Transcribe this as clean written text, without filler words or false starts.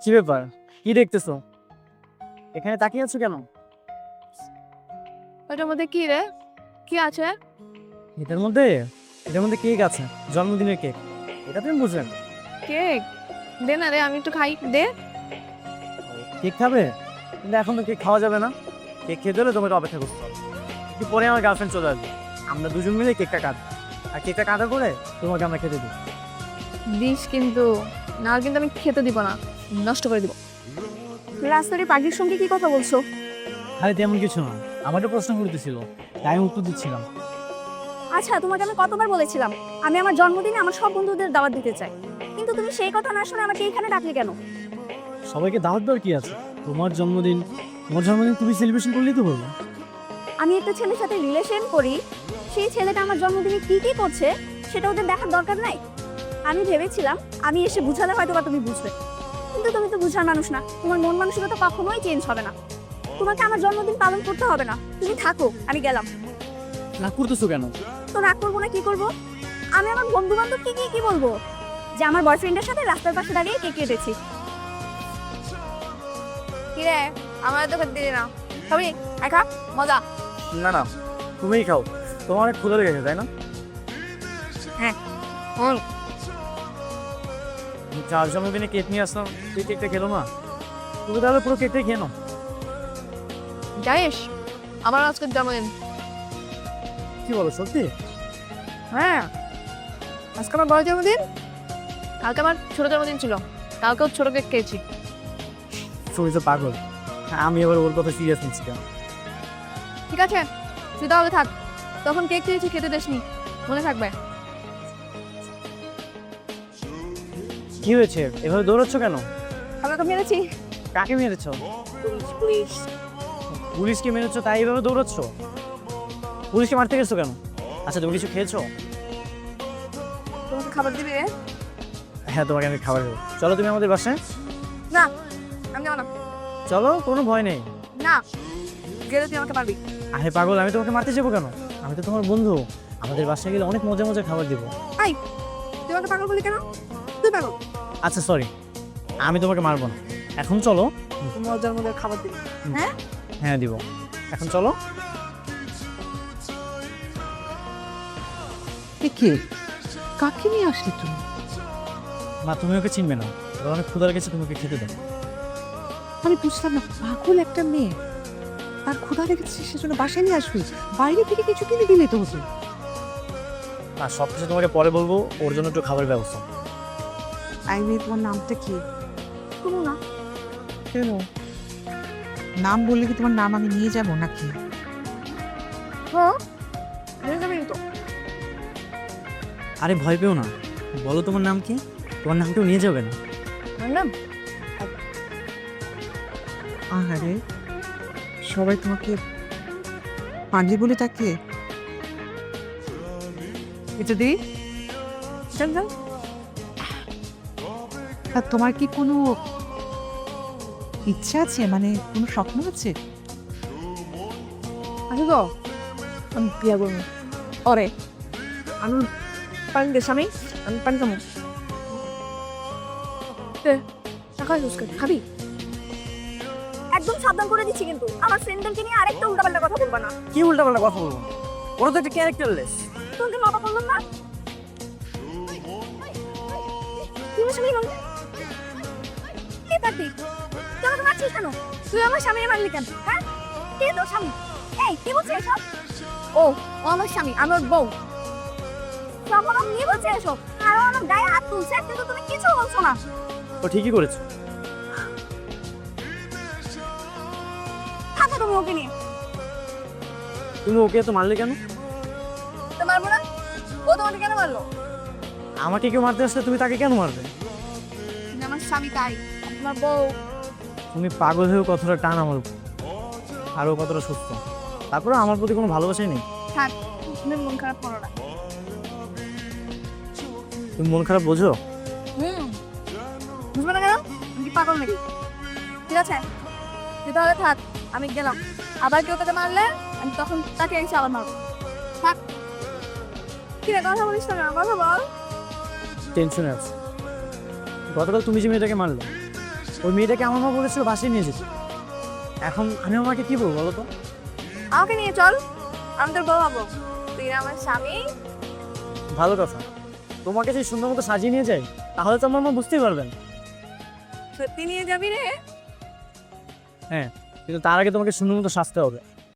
কি ব্যাপার? কি দেখতেছো? এখানে তাকিয়ে আছো কেন? ওটার মধ্যে কি রে? কি আছে? এটার মধ্যে এটার মধ্যে কেক আছে, জন্মদিনের কেক। এটা তুমি বুঝলেন? কেক? দে না রে, আমি একটু খাই, দে। কেক খাবে? কিন্তু এখন তো কেক খাওয়া যাবে না। কেক খেতে হলে তোমাকে অপেক্ষা করতে হবে। একটু পরে আমার গার্লফ্রেন্ড চলে আসবে, আমরা দুজন মিলে কেকটা কাটবো। আর কেকটা কাটার পরে তোমাকে আমরা খেতে দিই। দিস কিন্তু, না কিন্তু আমি খেতে দিব না, নষ্ট করে দিব। রাস্তায় পাখির সঙ্গে কি কথা বলছো? আরে তেমন কিছু না, আমাকে প্রশ্ন করতেছিল, তাই আমি উত্তর দিচ্ছিলাম। আচ্ছা, তোমাকে আমি কতবার বলেছিলাম আমি আমার জন্মদিনে আমার সব বন্ধুদের দাওয়াত দিতে চাই, কিন্তু তুমি সেই কথা না শুনে আমাকে এখানে ডাকলে কেন? সবাইকে দাওয়াত দেওয়ার কি আছে? তোমার জন্মদিন তুমি সেলিব্রেশন করলেই তো বলবো। আমি একটা ছেলের সাথে রিলেশন করি, সেই ছেলেটা আমার জন্মদিনে কি কি করছে সেটা ওদের দেখার দরকার নাই? আমি ভেবেছিলাম আমি এসে বুঝালে হয়তো বা তুমি বুঝবে, কিন্তু তুমি তো বুঝার মানুষ না, তোমার মন মানসিকতা কখনোই চেঞ্জ হবে না। তোমাকে আমার জন্মদিন পালন করতে হবে না, তুমি থাকো, আমি গেলাম। না করতেছো কেন? তো রাগ করবো না কি করব? আমি আমার বন্ধু বান্ধব কি বলবো যে আমার বয়ফ্রেন্ডের সাথে রাস্তার পাশে দাঁড়িয়ে কেক কেটেছি। কি রে, আমার তো খেতে দিলি না, খাবি? আয় খা, মজা। না না, তুমিই খাও, তোমার অনেক ক্ষুধা লেগেছে তাই না? হ্যাঁ। যার জন্মদিনে কেক নিয়ে আসলাম, তুই কেকটা খেলো না? তুমি তাহলে পুরো কেকটাই খেয়ে নাও। জানিস আমার আজকের জন্মদিন? কি বলো, সত্যি? হ্যাঁ, আজকে আমার বড় জন্মদিন, কালকে আমার ছোট জন্মদিন ছিল, কালকেও ছোট কেক খেয়েছি। তুমি তো পাগল। আমি আবার ওর কথা সিরিয়াস নিচ্ছি কেন? ঠিক আছে, তুই তাহলে থাক, তখন কেক খেয়েছি, খেতে দেসনি, মনে থাকবে। কি হয়েছে, এভাবে দৌড়াচ্ছ কেন? আমি তো মেরেছি। কাকে মেরেছো? পুলিশ। পুলিশকে মেরেছো তাই এভাবে দৌড়াচ্ছ? পুলিশকে মারতে গেছো কেন? আচ্ছা, তুমি কিছু খেয়েছো? তোমাকে খাবার দিবি? হ্যাঁ, তোমাকে আমি খাবার দেবো, চলো তুমি আমাদের বাসায়। না, আমি যাবো না। চলো, কোনো ভয় নেই। না, গেলে তুই আমাকে পারবি। আরে পাগল, আমি তোমাকে মারতে যাবো কেন? আমি তো তোমার বন্ধু, আমাদের বাসায় গেলে অনেক মজা মজা খাবার দেবো। আই, তুই আমাকে পাগল বলি কেন? তুই পাগল। আচ্ছা সরি, আমি তোমাকে মারবো না, এখন চলো। মজার মধ্যে খাবার দিবি? হ্যাঁ। হ্যাঁ দিব, এখন চলো। কে? কাকে নিয়ে আসলি তুমি? মা, তুমি ওকে চিনবে না, ওর অনেক ক্ষুধা লেগেছে, তুমি ওকে খেতে দাও। আমি বুঝলাম না, পাগল একটা মেয়ে, তার ক্ষুধা লেগেছে সেজন্য বাসায় নিয়ে আসবি? বাইরে থেকে কিছু কিনে দিলে তো হতো। আর সব কিছু তোমাকে পরে বলবো, ওর জন্য একটু খাবার ব্যবস্থা। আই মেয়ে, তোমার নামটা কি? কোনো না। কেন? নাম বললে কি তোমার নাম আমি নিয়ে যাব নাকি? হ্যাঁ, নিয়ে যাবি তো। আরে ভয় পেও না, বলো তোমার নাম কি? তোমার নাম কেউ নিয়ে যাবে না। আমার নাম? আহারে, সবাই তোমাকে পাঞ্জি বলে ডাকে। এটা দি। চল চল। আর তোমার কি কোনো ইচ্ছা আছে, মানে কোনো স্বপ্ন আছে? আসো তো, আমি বিয়া করবো ওরে। আমি পানি দে স্বামী, আমি পানি খাবো। টাকা খাবি? একদম সাবধান করে দিচ্ছি কিন্তু আমার ফ্রেন্ডদেরকে নিয়ে আরেকটা উল্টাপাল্টা কথা বলবা না। কি উল্টাপাল্টা কথা বলবো? ওরা তো একটা ক্যারেক্টারলেস। তোমাকে মাথা বললাম না? তুই আমার স্বামী মারলি? কে কার্তিক? তুই আমাকে মারছিস কেন? তুই আমার স্বামী মারলি কেন? হ্যাঁ, কে তোর স্বামী? এই, কি বলছিস এসব? ও, ও আমার স্বামী, আমি ওর বউ। তখন আমি নিয়ে বলছি এসব, আর ও আমার গায়ে হাত তুলছে, কিন্তু তুমি কিছু বলছো না। ও ঠিকই করেছে। থাকো তুমি ওকে নিয়ে। তুমি ওকে তো মারলে কেন? তো মারবো না? ও তোমাকে কেন মারলো? আমাকে কেউ মারতে আসলে তুমি তাকে কেন মারবে? তুমি আমার স্বামী, তাই তোমার বউ। তুমি পাগল হয়েও কতটা টান আমার উপর, আর ও কতটা সুস্থ, তারপরে আমার প্রতি কোনো ভালোবাসাই নেই। থাক, তুমি মন খারাপ করো না। তুমি মন খারাপ বোঝো? বুঝবে না কেন? আমি কি পাগল নাকি? ঠিক আছে, তুই তাহলে থাক, আমি গেলাম। আবার কেউ তাকে মারলে আমি তখন তাকে এসে আবার মারবো। থাক। কি রে, কথা বলিস না, কথা বল। টেনশনে আছে। গতকাল তুমি যে মেয়েটাকে মারলে, ওই মেয়েটাকে আমার মা বলেছিল বাসায় নিয়ে যেতে। এখন আমি আমাকে কি বলবো বলো তো? আমাকে নিয়ে চল, আমি তোর বউ হবো, তুই আমার স্বামী। ভালো কথা, তোমাকে যদি সুন্দর মতো সাজিয়ে নিয়ে যাই তাহলে তো আমার মা বুঝতেই পারবেন। সত্যি নিয়ে যাবি রে? হ্যাঁ, কিন্তু তার আগে তোমাকে সুন্দর মতো সাজতে হবে।